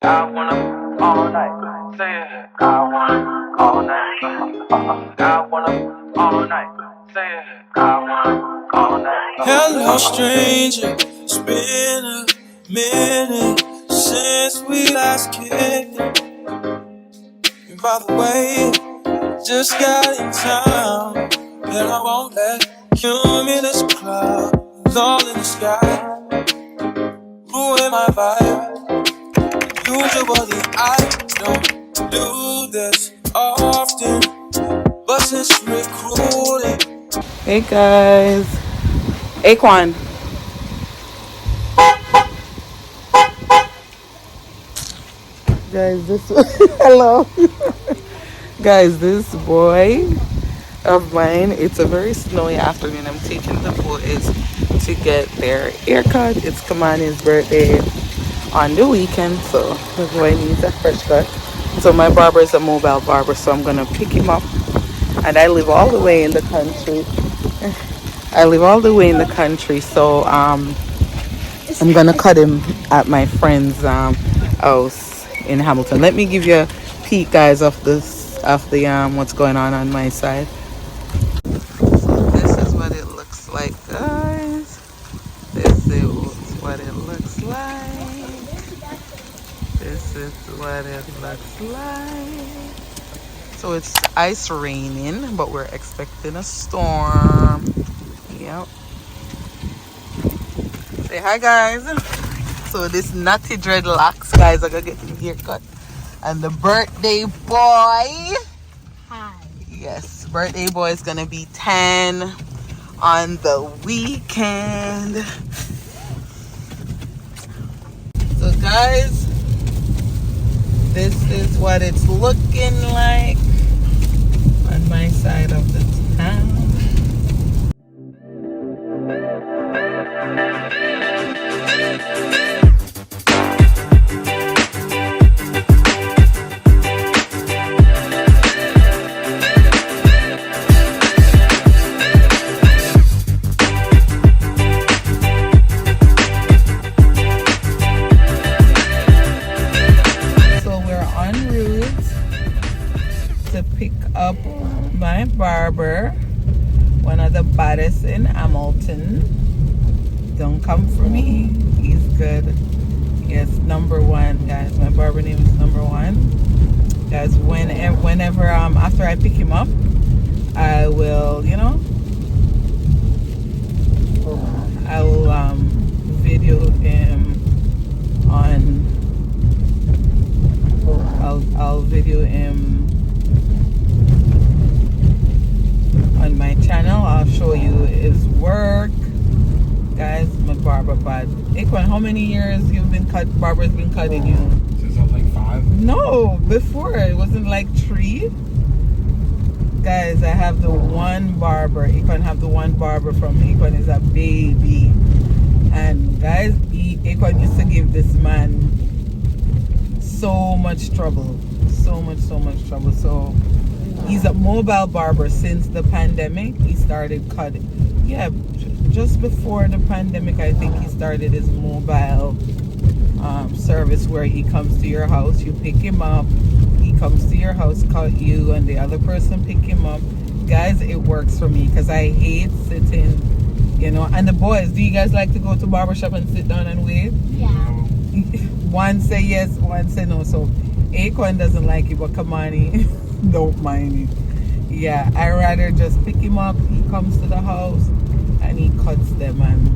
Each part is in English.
I wanna all night. Say it. I wanna all night. I wanna all night. Say it. I wanna all night. Hello, stranger. It's been a minute since we last kicked it. And by the way, just got in town, and I won't let cumulus clouds all in the sky ruin my vibe. Usually I don't do this often, but since recruiting. Hey guys, Aquan. Guys, this hello. Guys, this boy of mine, it's a very snowy afternoon. I'm taking the boys to get their haircut. It's Kamani's birthday on the weekend, so the boy needs a fresh cut. So my barber is a mobile barber, so I'm gonna pick him up. And I live all the way in the country. So I'm gonna cut him at my friend's house in Hamilton. Let me give you a peek, guys, of the what's going on my side. So this is what it looks like, guys. This is what it looks like. This is what it looks like. So it's ice raining, but we're expecting a storm. Yep. Say hi, guys. So this natty dreadlocks, guys, are gonna get him haircut. And the birthday boy. Hi. Yes, birthday boy is gonna be 10 on the weekend. So guys, this is what it's looking like on my side of the town. My barber, one of the baddest in Hamilton. Don't come for me, he's good. Yes, number one, guys. My barber name is number one, guys. Whenever after I pick him up, I will video him on I'll video him on my channel. I'll show you his work, guys. My barber bad. Akon, how many years barber's been cutting you? Since I was like 5. No, before it wasn't like 3. Guys, I have the one barber. Akon have the one barber from Akon is a baby. And guys, Akon used to give this man so much trouble. So much trouble. So he's a mobile barber since the pandemic. He started cutting. Yeah, just before the pandemic, I think he started his mobile service where he comes to your house, you pick him up, he comes to your house, cut you, and the other person pick him up. Guys, it works for me because I hate sitting, And the boys, do you guys like to go to barbershop and sit down and wait? Yeah. One say yes, one say no. So Akon doesn't like it, but Kamani don't mind it. Yeah, I rather just pick him up, he comes to the house and he cuts them, and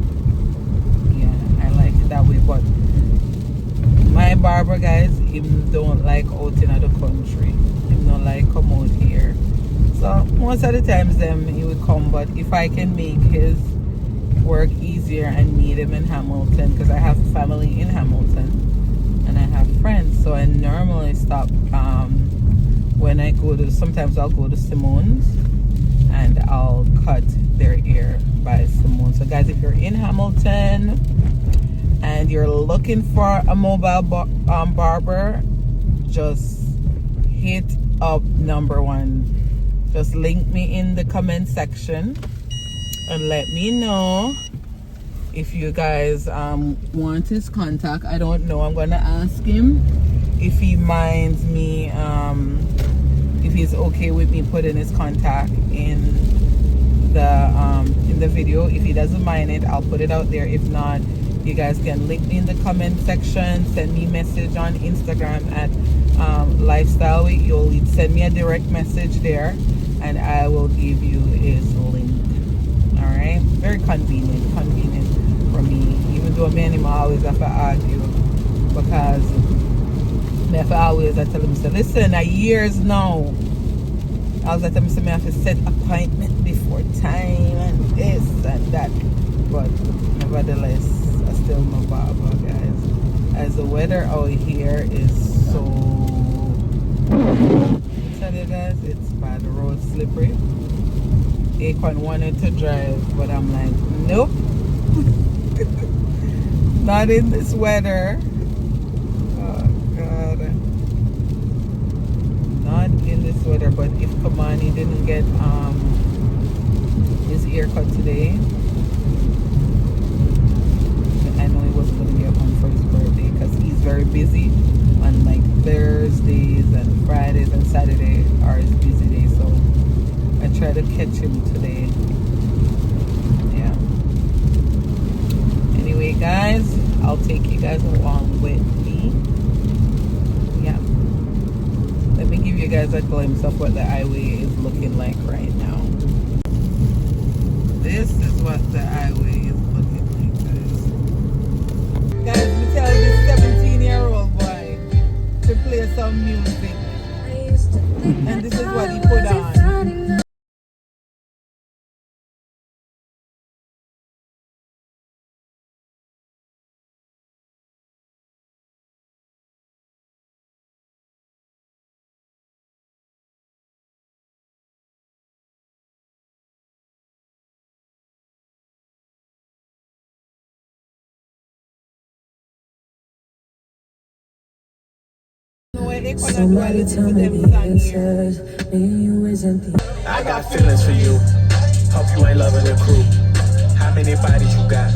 yeah, I like it that way. But my barber, guys, him don't like out in the country. Him don't like come out here. So most of the times he will come, but if I can make his work easier and meet him in Hamilton, because I have family in Hamilton and I have friends, so I normally stop when I go to, sometimes I'll go to Simone's and I'll cut their hair by Simone. So guys, if you're in Hamilton and you're looking for a mobile barber, just hit up number one. Just link me in the comment section and let me know if you guys want his contact. I don't know, I'm gonna ask him if he minds me, if he's okay with me putting his contact in the video. If he doesn't mind it, I'll put it out there. If not, you guys can link me in the comment section, send me a message on Instagram at lifestyle with Yoli. Send me a direct message there and I will give you his link. All right, very convenient for me, even though me and him always have to argue, because I tell him, say, listen, years now, I was at him, say, I have to set appointment before time and this and that, but nevertheless, I still no barber, guys, as the weather out here is so, I tell you guys, it's bad. The road slippery. Akon wanted to drive, but I'm like, nope. Not in this weather. Oh God. Not in this weather. But if Kamani didn't get his haircut today, I know he wasn't going to get home for his birthday because he's very busy on like Thursdays and Fridays and Saturday are his busy days. So I try to catch him today. Yeah. Anyway, guys, I'll take you guys along with me. Yeah. Let me give you guys a glimpse of what the highway is looking like right now. This is what the highway is looking like, guys. Guys, we tell this 17-year-old boy to play some music. And this is what he put on. Somebody tell me the answers. I got feelings for you. Hope you ain't loving the crew. How many bodies you got?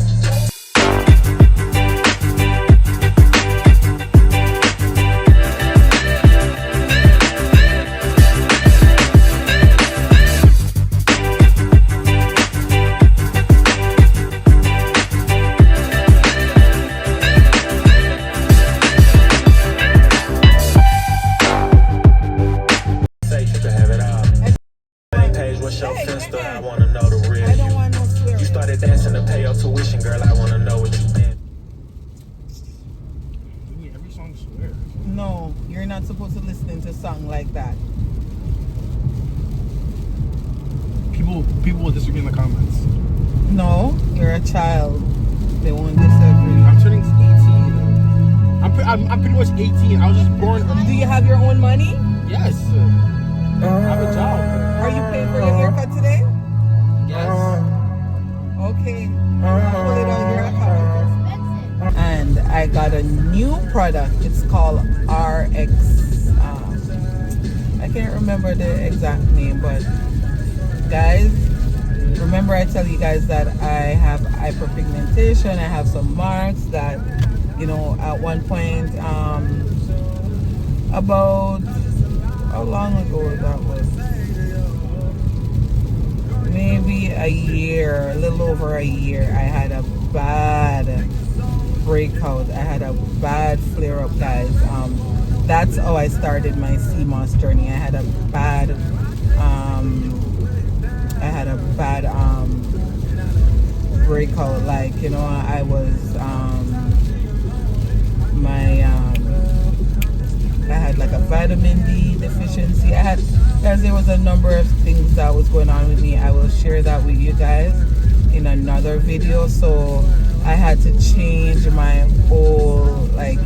I wanna know the real you. You started dancing to pay your tuition, girl. I wanna know what you did. Every song swears. No, you're not supposed to listen to a song like that. People will disagree in the comments. No, you're a child. They won't disagree. I'm turning 18. I'm pretty much 18. I was just born. Do you have your own money? Yes. I have a job. Are you paying for your haircut today? Yes. Okay. Pull it on your account. And I got a new product. It's called RX. I can't remember the exact name, but guys, remember I tell you guys that I have hyperpigmentation. I have some marks that, you know, at one point, about how long ago that was? Maybe a year, a little over a year. I had a bad breakout. I had a bad flare up, guys. That's how I started my CMOS journey. I had a bad breakout. Like, you know, I was I had like a vitamin D deficiency. Guys, there was a number of things that was going on with me. I will share that with you guys in another video. So I had to change my whole, like,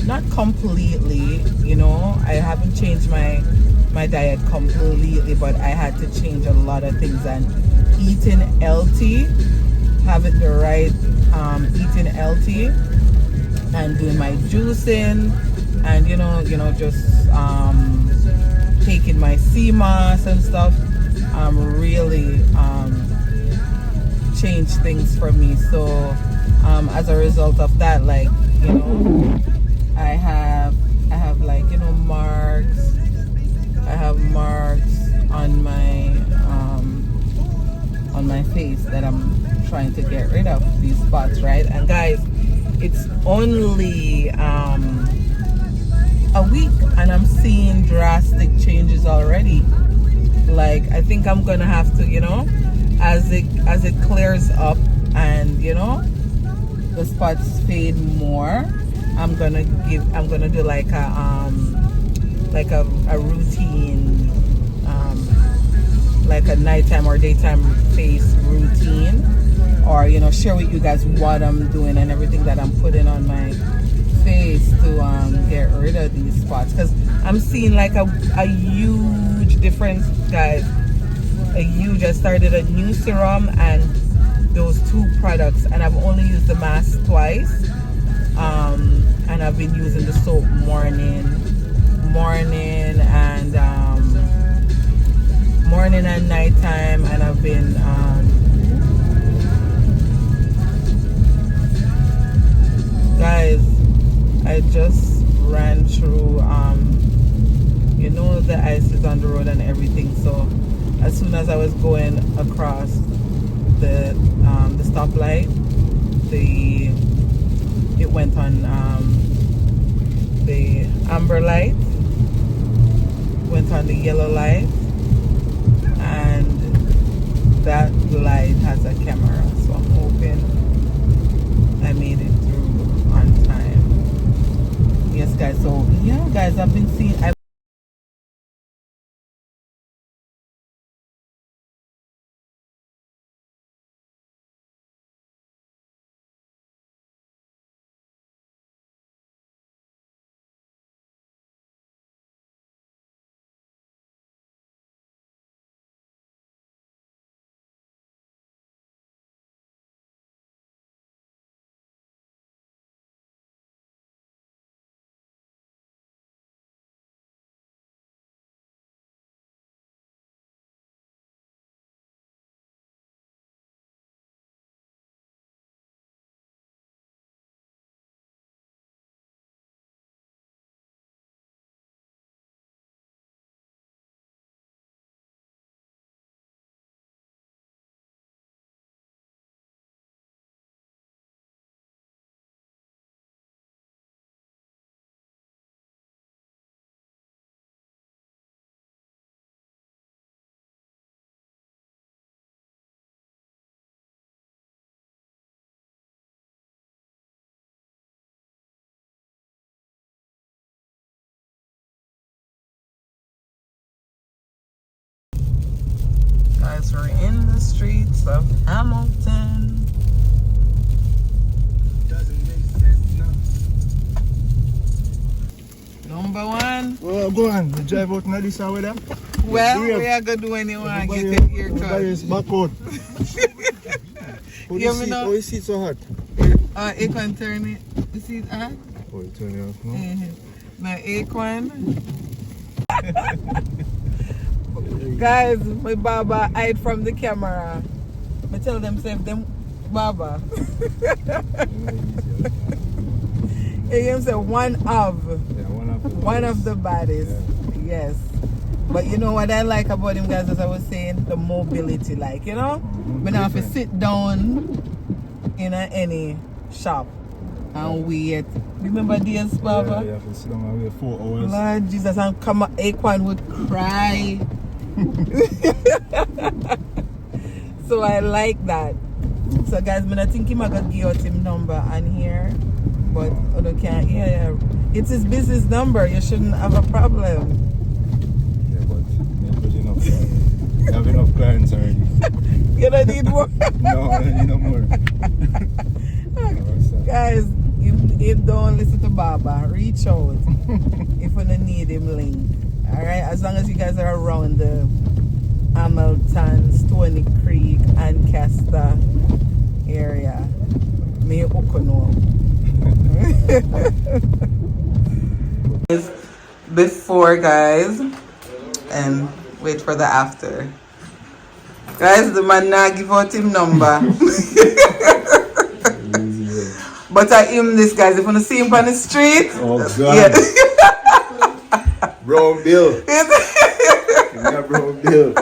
not completely, you know, I haven't changed my diet completely, but I had to change a lot of things. And eating healthy, having the right eating healthy and doing my juicing, and you know just taking my CMOS and stuff really changed things for me. So as a result of that, like, you know, I have like these spots, right? And guys, it's only a week and I'm seeing drastic changes already. Like, I think I'm gonna have to, you know, as it clears up and, you know, the spots fade more, I'm gonna do like a routine, like a nighttime or daytime face routine, or, you know, share with you guys what I'm doing and everything that I'm putting on my face to get rid of these spots, because I'm seeing like a huge difference, guys. I started a new serum and those 2 products, and I've only used the mask twice, and I've been using the soap morning and nighttime, and I've been guys, I just ran through you know, the ice is on the road and everything, so as soon as I was going across the stoplight, it went on the amber light, went on the yellow light, and that light has a camera, so I'm hoping I made it through on time. Yes, guys, so yeah, guys, I've been seeing guys, we're in the streets of Hamilton. Doesn't make sense now. Number one. Well, go on. You drive out now this hour there? Well, we are going to do when you want to get your Everybody is haircut. back out. Hear me now? How is it so hot? You can turn it. You see it on? Oh, you turn it off now? Now, Aquan. Guys, my barber hide from the camera. I tell them, save them barber. You can say one of the baddest. Yeah. Yes. But you know what I like about him, guys, as I was saying, the mobility, like, you know? We don't have to sit down in any shop and wait. Remember days, Baba? Yeah, you have to sit down and wait 4 hours. Lord Jesus, and come Aquan would cry. So I like that. So guys, I think I'm gonna give out him number on here, but I can't. Yeah, it's his business number. You shouldn't have a problem. Yeah, but you're good enough. You have enough clients already. You don't need more. No, I don't need no more. Guys, if don't listen to Baba, reach out if you don't need him link. Alright, as long as you guys are around the Hamilton, Stony Creek, Ancaster area, me know. Before, guys, and wait for the after. Guys, the man not give out him number. But I him this, guys. If you want to see him on the street, Oh God. yeah. Brown Bill. Give me a brown bill.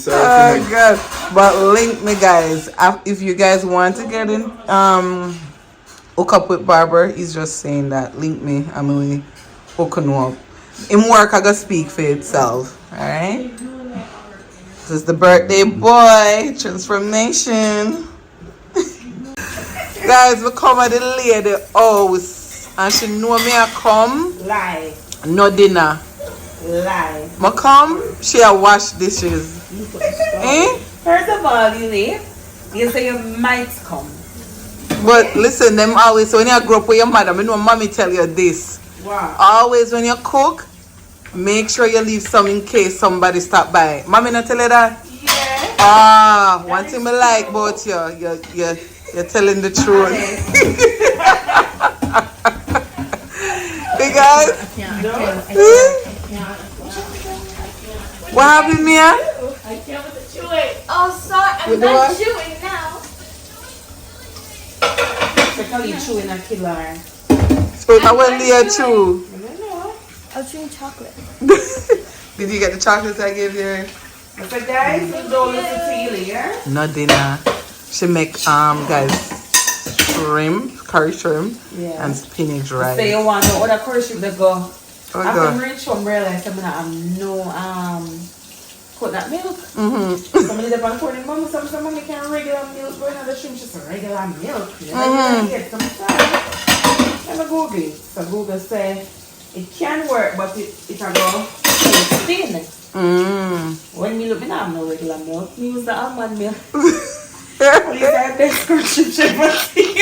Oh God. But link me, guys. If you guys want to get in, hook up with Barber. He's just saying that. Link me. I'm really hooking up. In work, I gotta speak for itself. Alright? This is the birthday boy. Transformation. Guys, we come at the lady house. And she know me I come. Lie. No dinner. Lie. I come, she a wash dishes. Eh? First of all, you say you might come. But listen, them always, when you grow up with your mother, I know mommy tell you this. Wow. Always when you cook, make sure you leave some in case somebody stop by. Mommy not tell you that? Yeah. Ah, one thing I like about you're telling the truth. Hey guys. What happened, Mia? I can't with the chewing. Oh, sorry. I'm With the done what? chewing now. So how you chewing a killer? So I went there too. I don't know. I was chewing chocolate. Did you get the chocolates I gave you? I said, guys, we don't listen to you later. No dinner. She make guys shrimp, curry shrimp, Yeah. and spinach So rice. you want no other course you go. Oh After God. reach home, realize I'm gonna have no coconut milk. Mhm. Somebody live on corner, mom, some mommy can regular milk, going on the shrimp, just regular milk. You know, get some time. I'm a Google. So Google say it can work, but it can go thin. When me look, me not have no regular milk. Me use the almond milk. What is that best prescription for tea?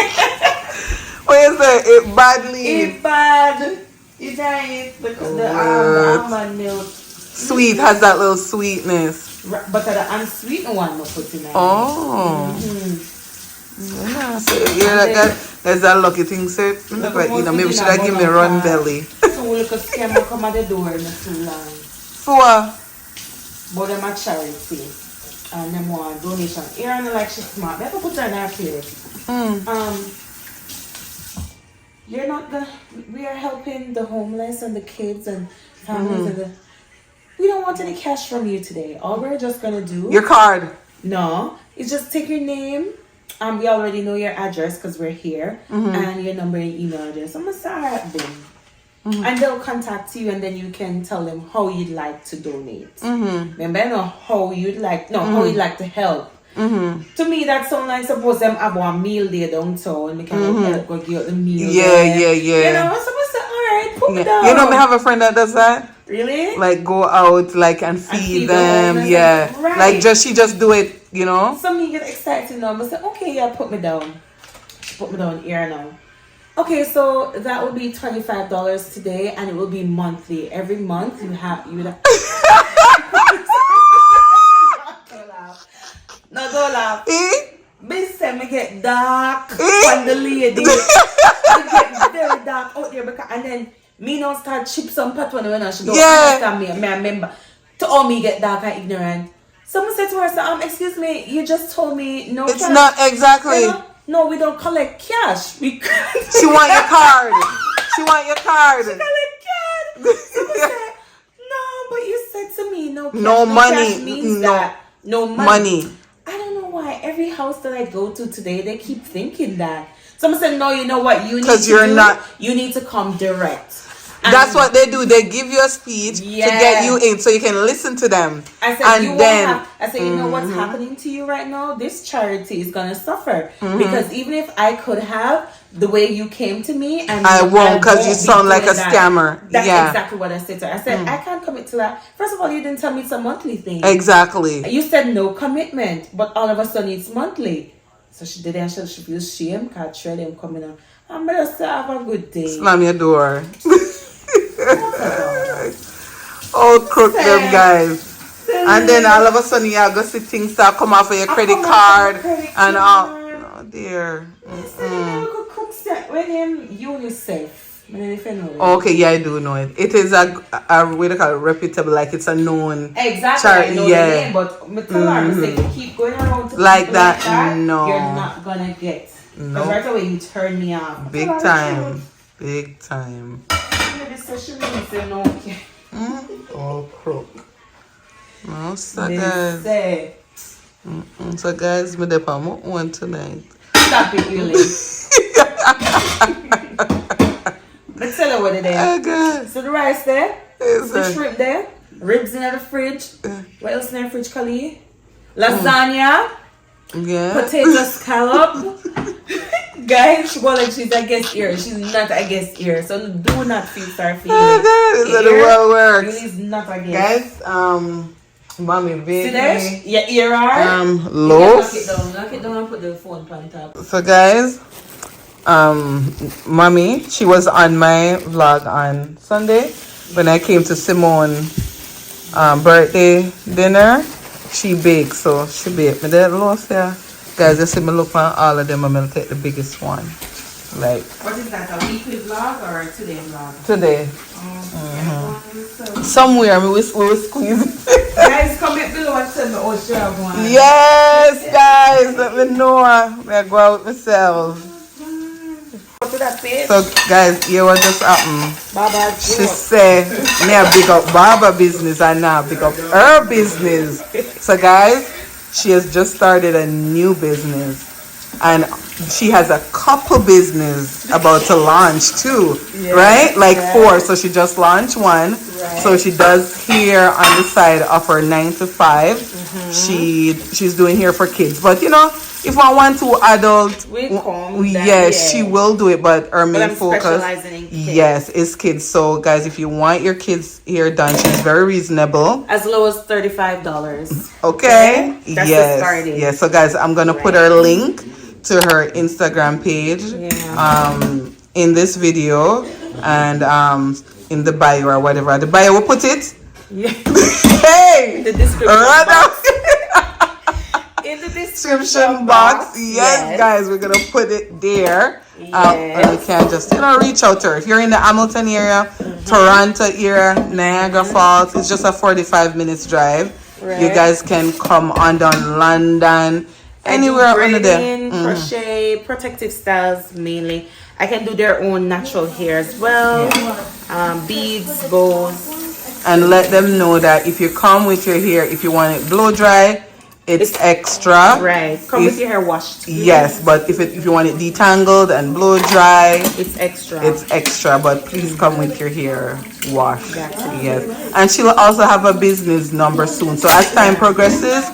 What is that? It badly It's bad. It ain't because the almond milk. sweet, has that little sweetness. But the unsweetened one, no put in there. Oh. Yeah, so that's a lucky thing, sir. Maybe should I give me run belly? So we look at scammer come at the door in too long. So But them a charity. And them want donation. Here and like she's smart. They have to put her in her place. You're not the we are helping the homeless and the kids and families and the we don't want any cash from you today. All we're just gonna do your card. No, it's just take your name. We already know your address because we're here, and your number and email address. I'm gonna start them, and they'll contact you, and then you can tell them how you'd like to donate. Remember, no, how you'd like to help. To me, that sounds like suppose them have one meal there downtown. We can help go get the meal. Yeah. You know, I'm supposed to all right, put me down. You know, me have a friend that does that. Really? Like go out, like and feed them. them. Yeah, Right. like she just do it. You know. So me get excited now. I say, okay, yeah, put me down. Put me down here now. Okay, so that will be $25 today, and it will be monthly. Every month you would have. Don't laugh. No, don't laugh. Bitch said me get dark on the lady. Me get very dark out there because, and then me now start chip some pot when she don't understand me. Me remember to all me get dark and ignorant. Someone said to her, so, excuse me, you just told me no It's cash. not exactly. You know? No, we don't collect cash. We She want your card. She want your card. collect cash. Someone said, no, but you said to me no cash. No money. Cash means No. that. No Money. I don't know why every house that I go to today, they keep thinking that. Someone said, no, you know what you need to do? you're not. You need to come direct. And That's what they do. They give you a speech to get you in, so you can listen to them. I said, and you know what's happening to you right now? This charity is gonna suffer because even if I could have the way you came to me, and I won't because you sound like a that. scammer. That's Yeah, exactly what I said to her. I said, I can't commit to that. First of all, you didn't tell me it's a monthly thing. exactly. You said no commitment, but all of a sudden it's monthly. So she did it and she feels shame because she them coming on. I'm gonna say have a good day. Slam your door. Oh, crook them guys. And then all of a sudden you go see things start come off of your credit card and all. Oh dear. When him UNICEF. Okay, yeah, I do know it. It is a what they call it, reputable, like it's a known Exactly. I know the name, but me tell her, me say, you keep going around to like people that. like that, No, you're not gonna get. No. Because right away you turn me off. big time, big time. Maybe social media say no. Oh, crook. No, They suckers. say, So guys, me dey on one tonight. Stop it, really. Let's tell you what it is. Oh God. So the rice there, Yes, the sir. shrimp there, ribs in the fridge. What else in the fridge, Kali? Lasagna, Yeah. potato scallop. Guys, she was like she's a guest here. She's not a guest here. So do not feel sorry for you. Oh God, is that the well works? Yuli's not a guest. Guys, mommy See there? baby. Your ear are. Loaf. Knock it down and put the phone on top. So guys, mommy, she was on my vlog on Sunday when I came to Simone birthday dinner. She baked, so she baked me that loaf there. Guys, you see me look on all of them. I'm gonna take the biggest one. Like What is that? A weekly vlog or a today vlog? today. So, Somewhere we will squeeze it. guys, comment below and tell me how sure I want. Yes, guys, let me know. I go out myself. Go to that page. So guys, here what just happened. Baba's She joke. said, me a big up barber business and now big up her business. So guys, she has just started a new business. And she has a couple business about to launch too, right? Like 4. So she just launched one. So she does hair on the side of her 9 to 5. She's doing hair for kids. But you know, if I want to adult, yes, she will do it. But her main focus, specializing in kids. yes, is kids. So guys, if you want your kids' hair done, she's very reasonable. As low as $35. Okay. That's the yes. starting. Yes. So guys, I'm gonna put her link to her Instagram page in this video and in the bio or whatever. The bio will put it. Yeah. Hey! The description box. In the Description box. Yes, guys, we're gonna put it there. And you can just reach out to her. If you're in the Hamilton area, Toronto area, Niagara Falls, it's just a 45 minutes drive. You guys can come on down London. Anywhere under there. Crochet, protective styles mainly. I can do their own natural hair as well. Beads, bows. And let them know that if you come with your hair, if you want it blow dry, it's extra. Right. Come with your hair washed. Yes, but if you want it detangled and blow dry, it's extra. It's extra, but please come with your hair washed. Yes. And she'll also have a business number soon. So as time progresses,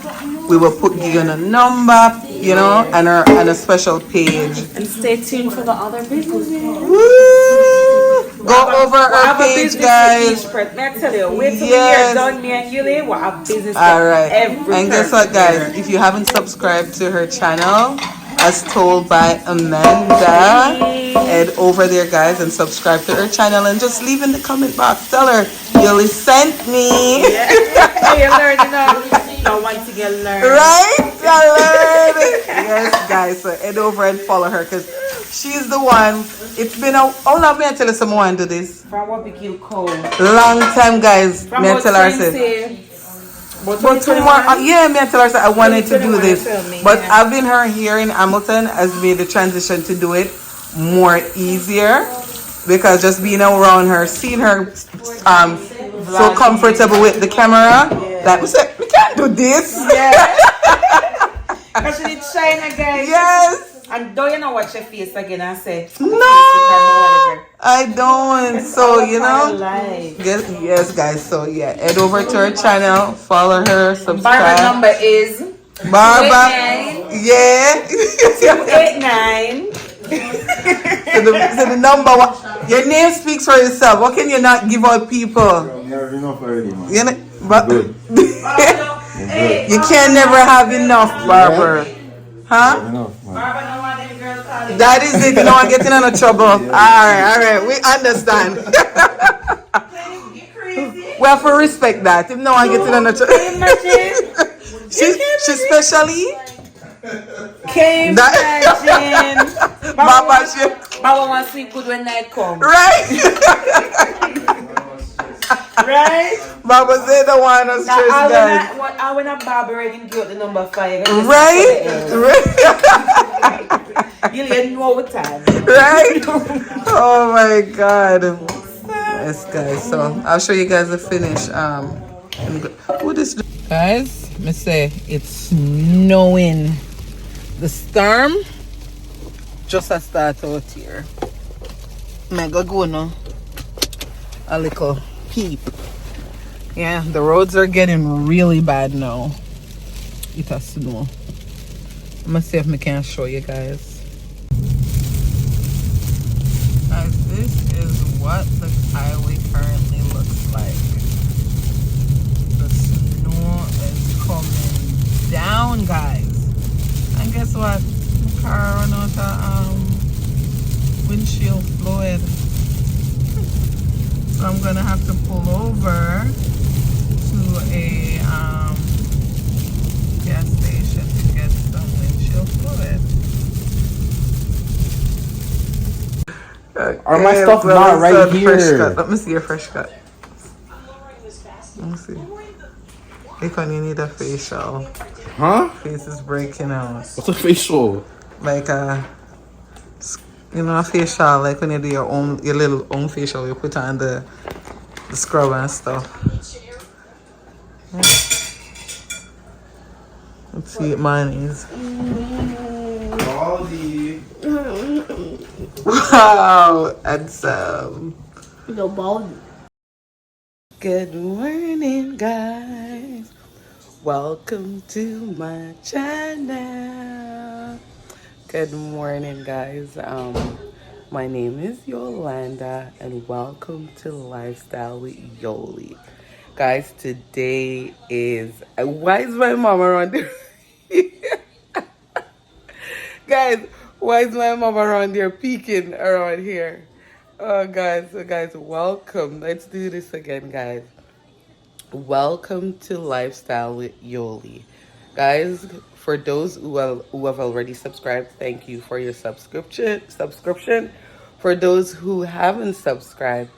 we will put you on a number, and a special page. And stay tuned for the other businesses. Woo! Go over our page, guys. May I tell you, wait till we are done, me and Yuli, we'll have business. All right. And guess what, guys? If you haven't subscribed to her channel, as told by Amanda, head over there, guys, and subscribe to her channel and just leave in the comment box. Tell her Yuli sent me. You learned no one to get learned. Right? I learned. Yes, guys. So head over and follow her because she's the one. It's been how long may I tell her someone do this? From what we kill cold. Long time, guys. From may I tell her say. But 21, may I tell her I wanted to do this. But having her here in Hamilton has made the transition to do it more easier. Because just being around her, seeing her so comfortable with the camera, that we said, we can't do this. Because she did China, guys. Yes. And don't you know watch your face again and say, no, I don't. So, yes, guys. So, head over to her channel, follow her, subscribe. Barber number is Barber. 289. So the number one. Your name speaks for itself. What can you not give out people? You have enough already, man. Good. You can never have enough, Barber. Huh? Enough, man. Barber don't want any girl calling. That is it. You don't want to get in no trouble. All right. We understand. We have to respect that. If no one gets in no trouble. She specially. Can't imagine. Baba wants to sleep good when night comes. Right. Right? Baba said the one on stress, guys. I when a barber ready to go to number 5. Right? You didn't know what time. Right? Oh my God. Yes, guys. So I'll show you guys the finish. What is guys? me say it's snowing. The storm just a start out here. Mega go now. A little peep. Yeah, the roads are getting really bad now. It has snow. I'm gonna see if I can show you guys. Guys, this is what the highway currently looks like. The snow is coming down, guys. And guess what? The car ran out of windshield fluid. So I'm gonna have to pull over to a gas station to get some windshield fluid. Are my stuff not right here? Let me see your fresh cut. Let me see. Because you need a facial. Huh? Face is breaking out. What's a facial? Like a facial, like when you do your little own facial, you put on the scrub and stuff. Let's see, mine is. Baldy. Wow, handsome. No bald. Good morning, guys. Welcome to my channel. Good morning, guys. My name is Yolanda, and welcome to Lifestyle with Yoli. Guys, today is... Why is my mom around there? Guys, why is my mom around there peeking around here? Oh, guys, so guys, welcome. Let's do this again, guys. Welcome to Lifestyle with Yoli. Guys, for those who have already subscribed, thank you for your subscription. For those who haven't subscribed,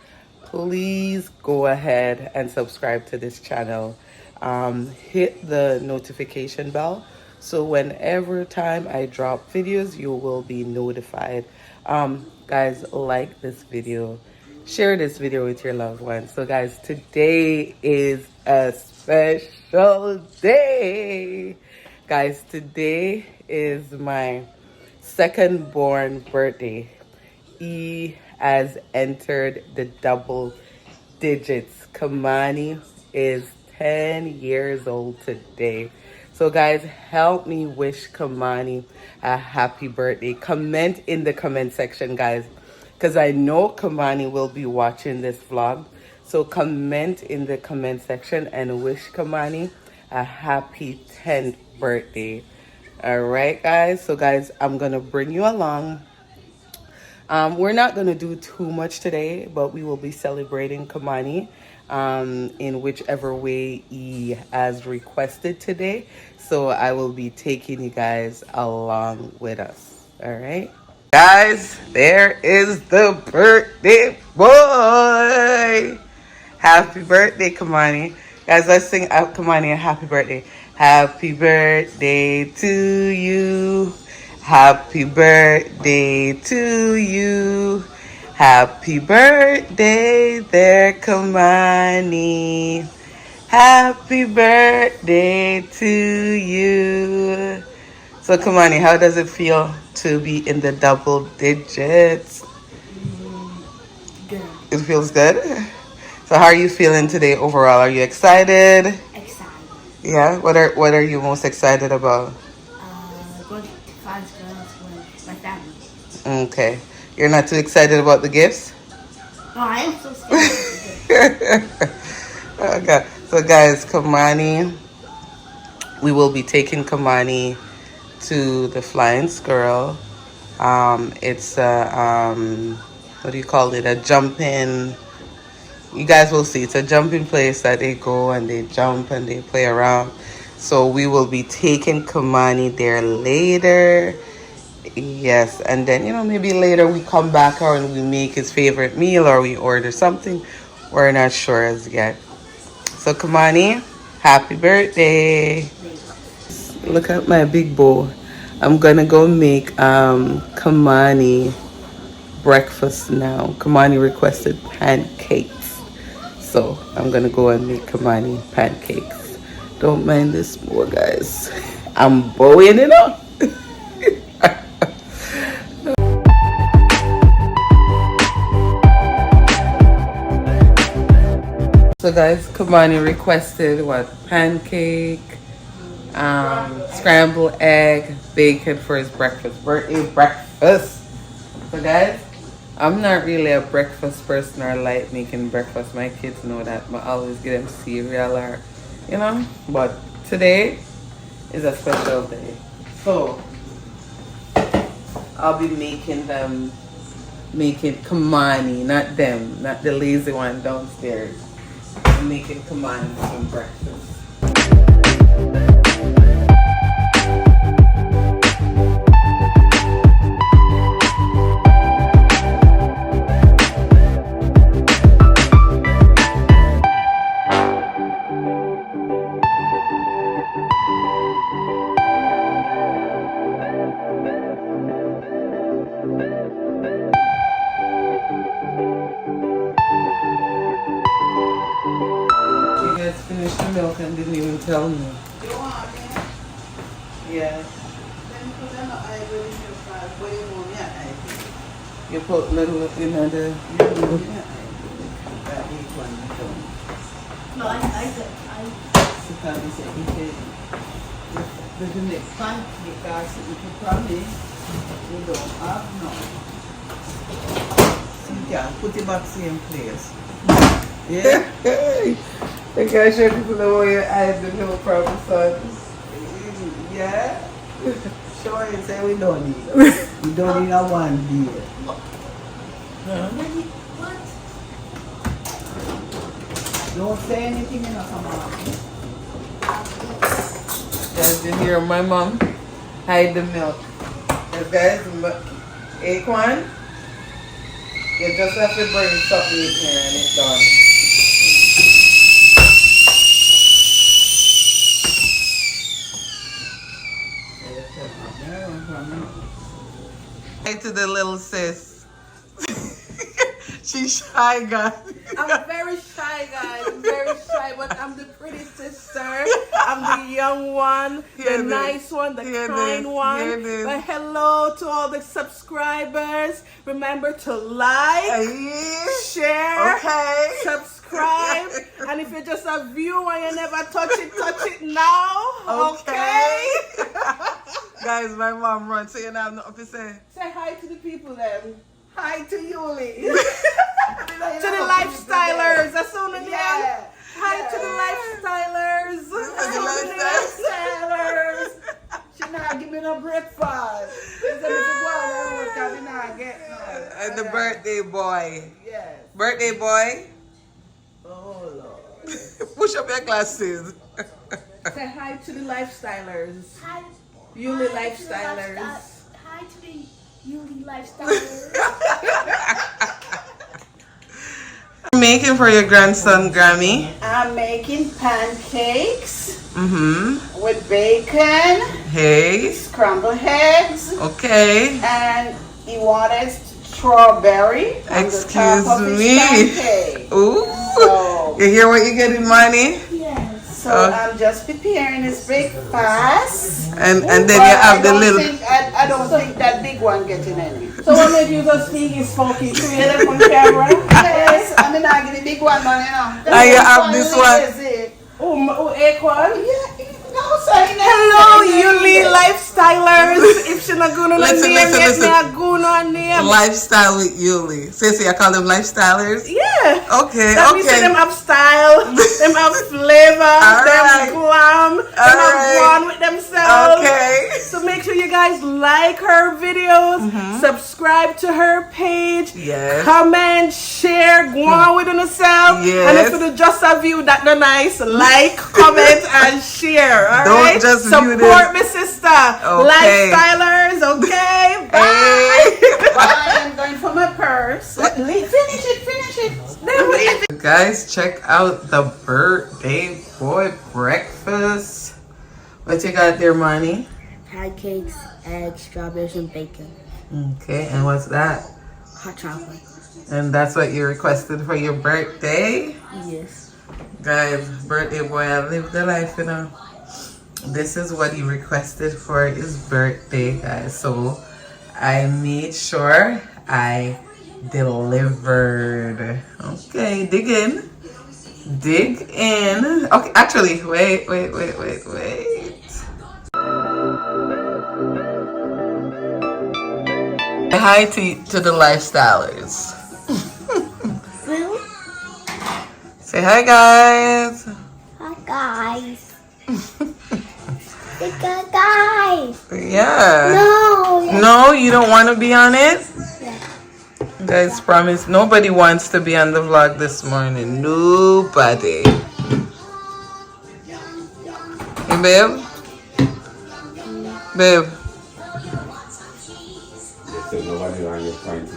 please go ahead and subscribe to this channel. Hit the notification bell so whenever time I drop videos, you will be notified. Guys, like this video, share this video with your loved ones. So guys, today is a special day. Guys, today is my second born birthday. He has entered the double digits. Kamani is 10 years old today. So guys, help me wish Kamani a happy birthday. Comment in the comment section, guys, because I know Kamani will be watching this vlog. So comment in the comment section and wish Kamani a happy 10th birthday. All right, guys. So guys, I'm going to bring you along. We're not going to do too much today, but we will be celebrating Kamani in whichever way he has requested today. So I will be taking you guys along with us. All right. Guys, there is the birthday boy. Happy birthday, Kamani. Guys, let's sing Kamani a happy birthday. Happy birthday to you. Happy birthday to you. Happy birthday there, Kamani. Happy birthday to you. So, Kamani, how does it feel to be in the double digits? Good. It feels good? So how are you feeling today overall? Are you excited? Excited. Yeah? What are you most excited about? Going to find girls with my family. Okay. You're not too excited about the gifts? Oh, I am so scared. Okay. So guys, Kamani, we will be taking Kamani to the Flying Squirrel. It's what do you call it? A jumping. You guys will see. It's a jumping place that they go and they jump and they play around. So we will be taking Kamani there later. Yes, and then maybe later we come back and we make his favorite meal or we order something. We're not sure as yet. So Kamani, happy birthday. Look at my big bowl. I'm gonna go make Kamani breakfast now. Kamani requested pancakes, so I'm gonna go and make Kamani pancakes. Don't mind this more, guys. I'm bowing it up. So guys, Kamani requested what? Pancake, scrambled egg, bacon for his birthday breakfast. So guys, I'm not really a breakfast person or like making breakfast. My kids know that, but I always give them cereal or, you know. But today is a special day. So, I'll be making Kamani, not them, not the lazy one downstairs. I'm making Kamani some breakfast. Finished the milk and didn't even tell me. Yeah. You put little in the. No, I The next time you guys, you can probably you don't have no. Yeah, put it back same place. Yeah. I can show people the way your eyes the milk from the sun. Yeah? Sure, you say we don't need it. We don't need a one beer. what? Don't say anything in a summer. Guys, you hear my mom hide the milk. Guys, Aquan, you just have to bring something in here and it's done. Hi to the little sis. She's shy, guys. I'm very shy, guys. I'm very shy, but I'm the pretty sister. I'm the young one, the nice one, the kind one. But hello to all the subscribers. Remember to like, share, subscribe. And if you're just a viewer and you never touch it now. Okay? Guys, my mom runs, so you don't have nothing to say. Say hi to the people then. Hi to Yuli. To the lifestylers. That's so the name. Hi to the lifestylers. Lifestylers. She not give me no breakfast. And the birthday boy. Yes. Birthday boy. Oh Lord. Push up your glasses. Say hi to the lifestylers. Hi. Yuli Hi to the lifestylers. Hi to the Yuli lifestylers. Making for your grandson, Grammy. I'm making pancakes Mm-hmm. with bacon, Hey. scrambled eggs, Okay. and he wanted strawberry on the top of his Excuse me. pancake. Ooh. So, You hear what you're getting, money? Yes. so I'm just preparing his breakfast. And then But you have the little. I don't think that big one getting any. So what made you just speak is funky creative on camera? Yes, I'm not getting the big one, man, you know. And you have this one. Aquan? Yeah. No, sorry. Hello, Yuli lifestylers. If she not gonna Listen, name, listen, get listen. me a guna name. Lifestyle with Yuli. Sissy, I call them lifestylers? Yeah. Okay, That means okay. them have style, them have flavor, them right. glam, them have right. fun with themselves. Okay. So make sure you guys like her videos, subscribe to her page, Yes. comment, share, go on with yourself. Yes. And if it's just a view that no nice, like, comment, and share. All Don't right? just view support this. me, sister. Okay. Lifestylers, okay? Bye. Hey. Bye. I'm going for my purse. Finish it. Guys, check out the birthday boy breakfast. What you got there, Money? Pancakes, eggs, strawberries, and bacon. Okay, and what's that? Hot chocolate. And that's what you requested for your birthday? Yes. Guys, birthday boy, I live the life, you know. This is what he requested for his birthday, guys. So I made sure I delivered. Okay, dig in. Dig in. Okay, actually, wait. Hi to the lifestylers. Say hi, guys. Hi, guys. Guys. Yeah. No. No, you don't want to be on it? Yeah. Guys, promise nobody wants to be on the vlog this morning. Nobody. Hey, babe? Babe. Nobody on your point.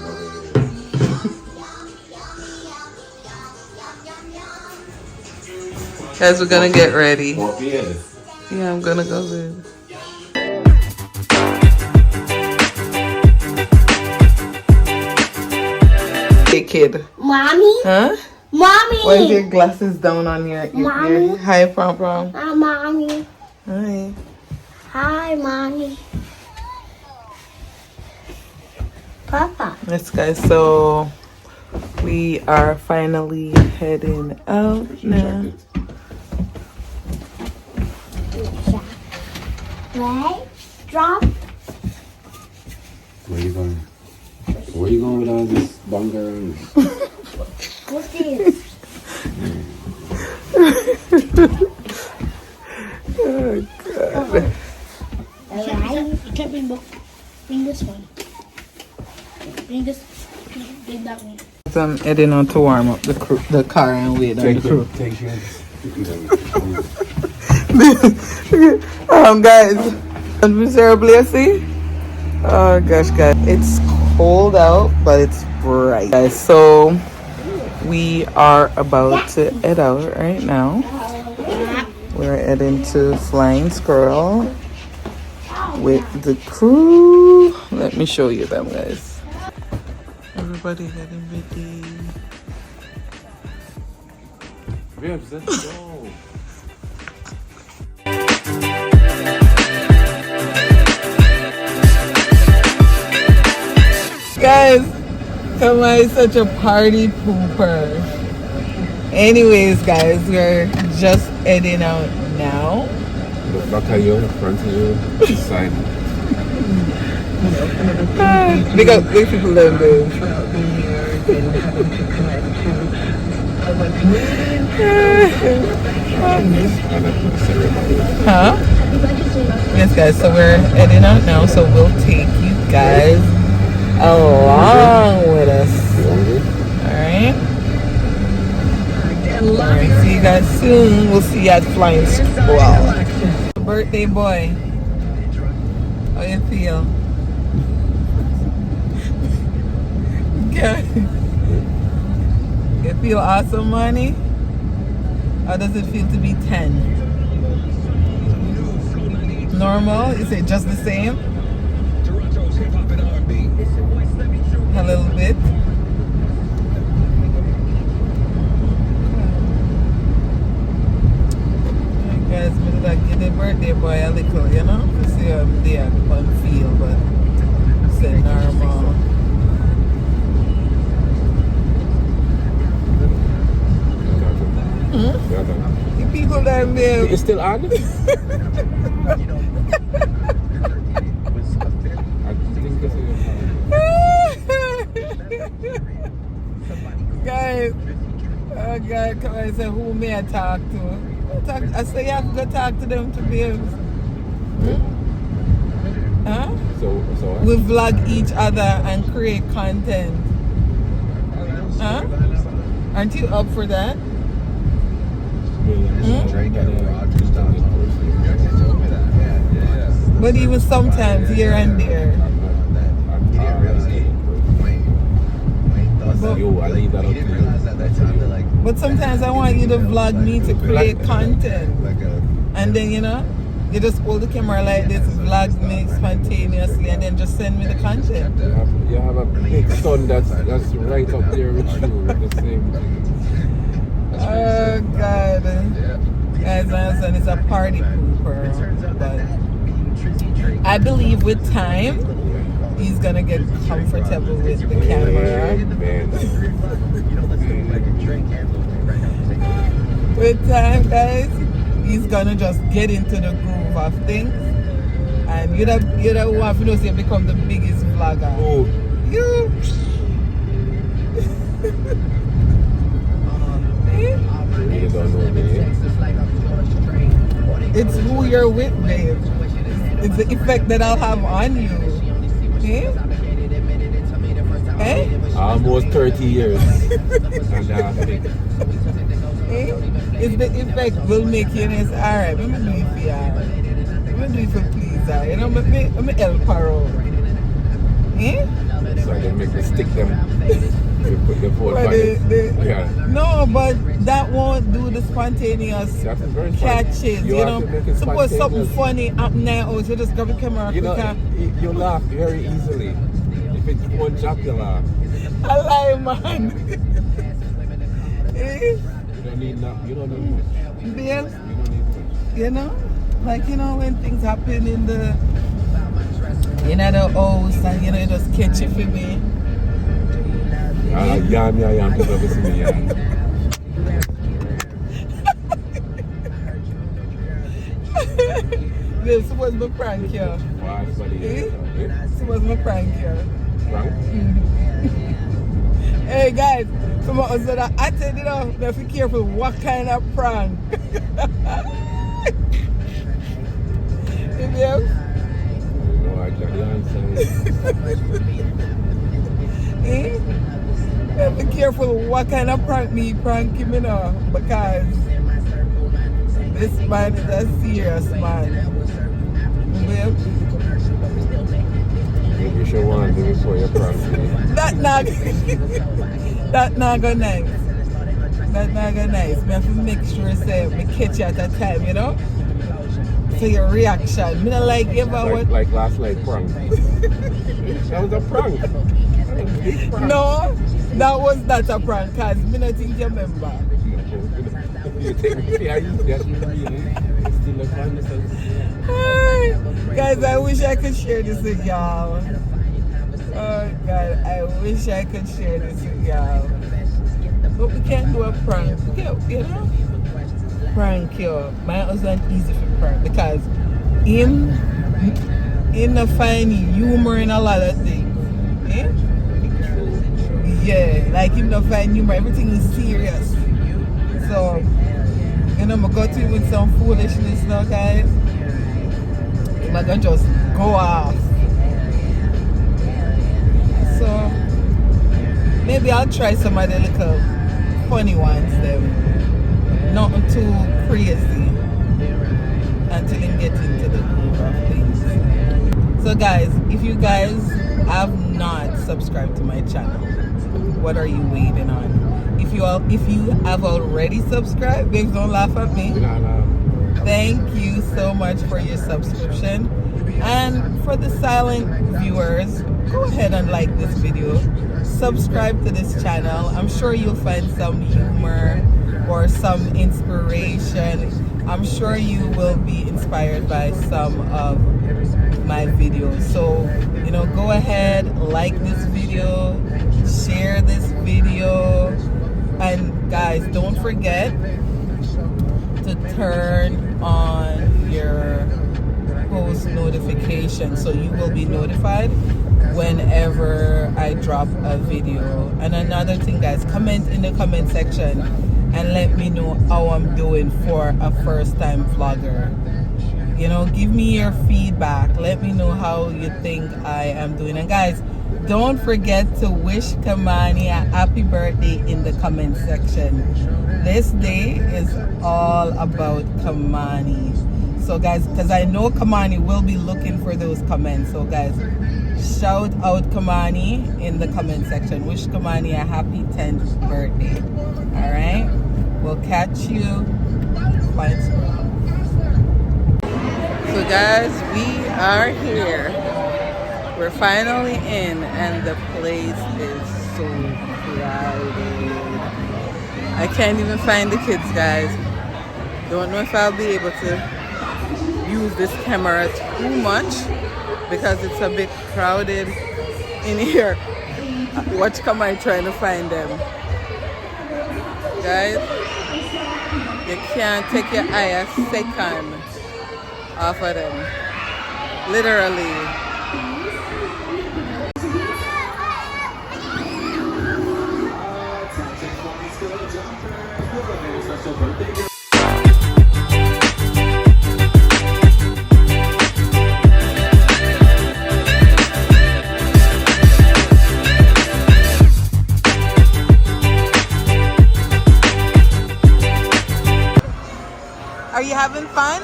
Guys, we're gonna get ready. Yeah. Yeah, I'm gonna go bed. Hey, kid. Mommy? Huh? Mommy! Why is your glasses down on your Mommy. Hi, Prom Prom. Hi, Mommy. Hi. Hi, Mommy. Papa. Yes, guys, so we are finally heading out now. Right? Drop. Where you going? Where you going with all this bunga? What's this? Oh, God. Alright. You can't bring this one. Bring this. Bring that one. I'm heading on to warm up the car and wait on the crew. Take your. Guys, miserably, see? Oh gosh, guys, it's cold out, but it's bright. Guys, so we are about to head out right now. We're heading to Flying Squirrel with the crew. Let me show you them, guys. Everybody getting ready. Ribs, let's go. Guys, am I such a party pooper? Anyways, guys, we're just heading out now. The back of you, the front of you, the side. Because these people don't move. Huh? Yes, guys, so we're heading out now, so we'll take you guys along with us. Alright? Alright, see you guys soon. We'll see you at Flying Squirrel. Birthday boy. How you feel? You feel awesome, money? How does it feel to be 10? Normal? Is it just the same? A little bit. Alright, guys, I'm gonna give the birthday boy a little, you know? To see how they are fun feel, but it's normal. You people that live. It's still on? Guys, oh God, come on, I say, who may I talk to? I say, you have to go talk to them to babes. Huh? So We vlog each other and create content. Huh? Aren't you up for that? But even sometimes here and there. But sometimes I want you to vlog me to create content. And then, you know, you just hold the camera like this, vlog me spontaneously, and then just send me the content. You have a big son that's right up there with you with the same thing. Oh God. guys, my husband is a party pooper, but I believe with time he's gonna get comfortable with the camera. With time, guys, he's gonna just get into the groove of things, and you'd have want to know, say, become the biggest vlogger. Oh, You. you don't know me. It's who you're with, babe. It's the effect that I'll have on you. Eh? Eh? Almost 30 years. And Eh? It's the effect will make you nice. Alright, let me do it for you. Let me do it for please. You know, let me help her out. Eh? so they make me stick them. They put the phone But back. Yeah. no, but that won't do the spontaneous That's very fun. catches. You know, have to make it suppose something spontaneous. funny happen now, you just grab the camera You know, quick. you laugh very easily. If it's one job, you laugh. I lie, man. Eh? You don't need much. Babe, You don't need much. you know, like, you know, when things happen in the house and, you know, you just catch it for me. Yam, to go to me, yam. Babe, suppose me prank you. Why, buddy? Eh? Suppose me prank you. Frank? Hey guys, so I said, you know, you have to be careful what kind of prank. Yeah. No, I got the answer. Eh? You have to be careful what kind of prank me pranking, you know, because this man is a serious man. Babe, Maybe you should want to do before you prank me. that not go nice. That not go nice. Me have to make sure say me catch you at a time, you know? So your reaction. Me not like ever what. Like last night prank. That was a prank. That was a big prank. No, that was not a prank, cause me not think you remember. You take me, I use that really. It's still a prank. Ay, guys, I wish I could share this with y'all. Oh God, I wish I could share this with y'all. But we can't do a prank. We can't, you know? Prank you. My husband easy for prank because him not find humor in a lot of things. Eh? Yeah, like him not find humor. Everything is serious. So, you know, I'm going to go to him with some foolishness now, guys. I'm going to just go off. So, maybe I'll try some of the little funny ones then. Nothing too crazy until you get into the groove of things. So guys, if you guys have not subscribed to my channel, what are you waiting on? If you have already subscribed, babes, don't laugh at me. Thank you so much for your subscription. And for the silent viewers, go ahead and like this video. Subscribe to this channel. I'm sure you'll find some humor or some inspiration. I'm sure you will be inspired by some of my videos. So, you know, go ahead, like this video, share this video, and guys, don't forget to turn on your post notification so you will be notified whenever I drop a video. And another thing, guys, comment in the comment section and let me know how I'm doing for a first-time vlogger. You know, give me your feedback. Let me know how you think I am doing. And guys, don't forget to wish Kamani a happy birthday in the comment section. This day is all about Kamani. So guys, because I know Kamani will be looking for those comments. So guys, shout out Kamani in the comment section. Wish Kamani a happy 10th birthday. Alright? We'll catch you. Fine. So guys, we are here. We're finally in and the place is so crowded. I can't even find the kids, guys. Don't know if I'll be able to use this camera too much because it's a bit crowded in here. Watch, come on, trying to find them. Guys, you can't take your eye a second off of them. Literally. Are you having fun?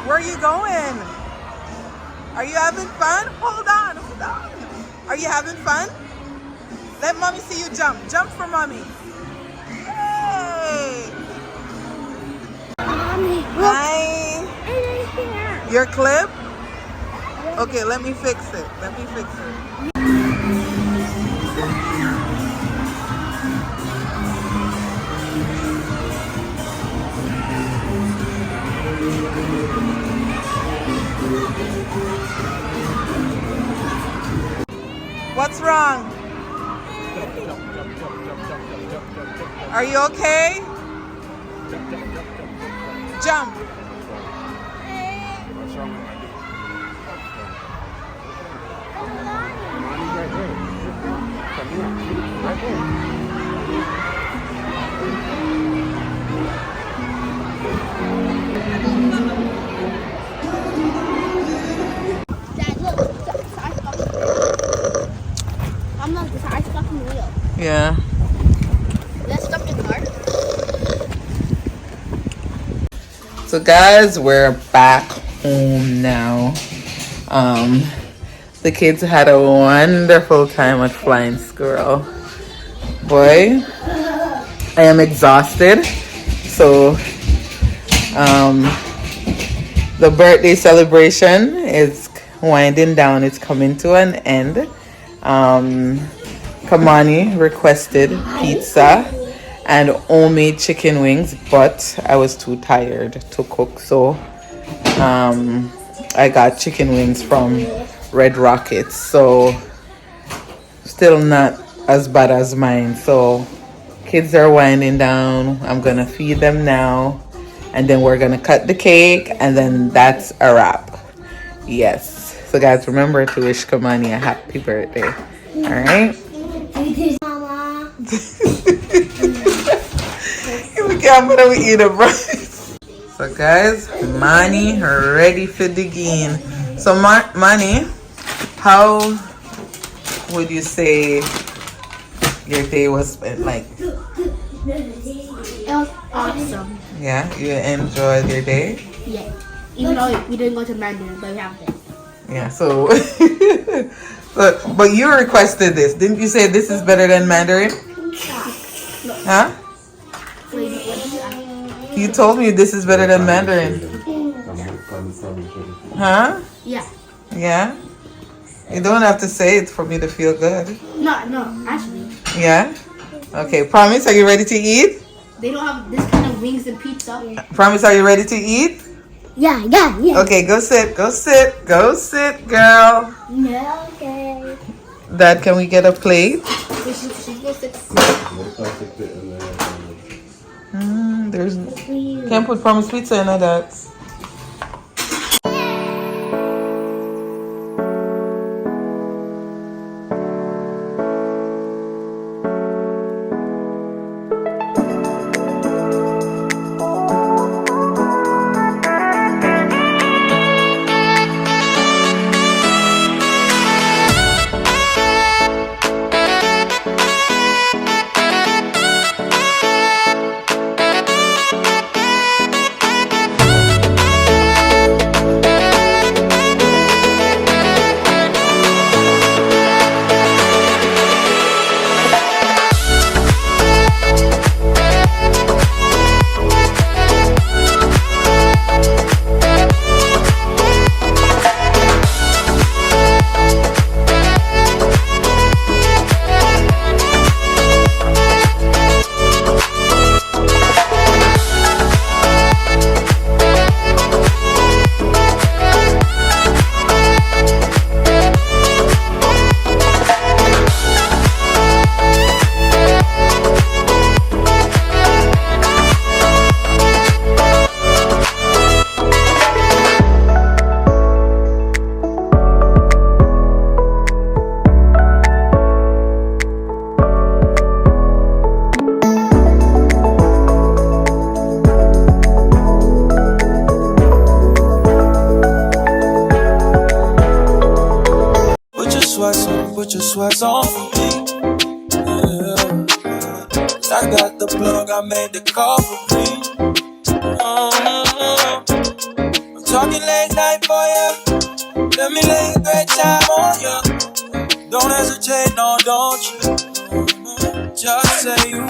Where are you going? Are you having fun? Hold on, hold on. Are you having fun? Let mommy see you jump. Jump for mommy. Hey! Mommy, look. Hi. It is here. Your clip? Okay, let me fix it. Let me fix it. What's wrong? Are you okay? Jump. Dad, look. It's ice fucking I'm not this ice fucking wheel. Yeah. Let's stop the car. So guys, we're back home now. The kids had a wonderful time at Flying Squirrel. Boy, I am exhausted. So the birthday celebration is winding down. It's coming to an end. Kamani requested pizza and homemade chicken wings, but I was too tired to cook, so I got chicken wings from Red Rockets, so still not as bad as mine. So kids are winding down. I'm gonna feed them now, and then we're gonna cut the cake, and then that's a wrap. Yes, so guys, remember to wish Kamani a happy birthday. All right. Mama. I'm gonna eat a rice. So guys, Manny ready for the game. So Manny, how would you say your day was spent? Like, It was awesome. yeah, you enjoyed your day? Yeah. Even though we didn't go to Mandarin, but we have this. Yeah, so but you requested this. Didn't you say this is better than Mandarin? Huh? You told me this is better than Mandarin. Huh? Yeah. Yeah? You don't have to say it for me to feel good. No, actually. Yeah? Okay, promise, are you ready to eat? They don't have this kind of wings and pizza. Promise, are you ready to eat? Yeah. Okay, go sit, girl. Yeah, okay. Dad, can we get a plate? She's go sit. There's can't put promise pizza in that. put your sweats on for me. Yeah. I got the plug, I made the call for me. I'm talking late night for ya. Let me lay a great time on ya. Don't hesitate, no, don't you. Just say you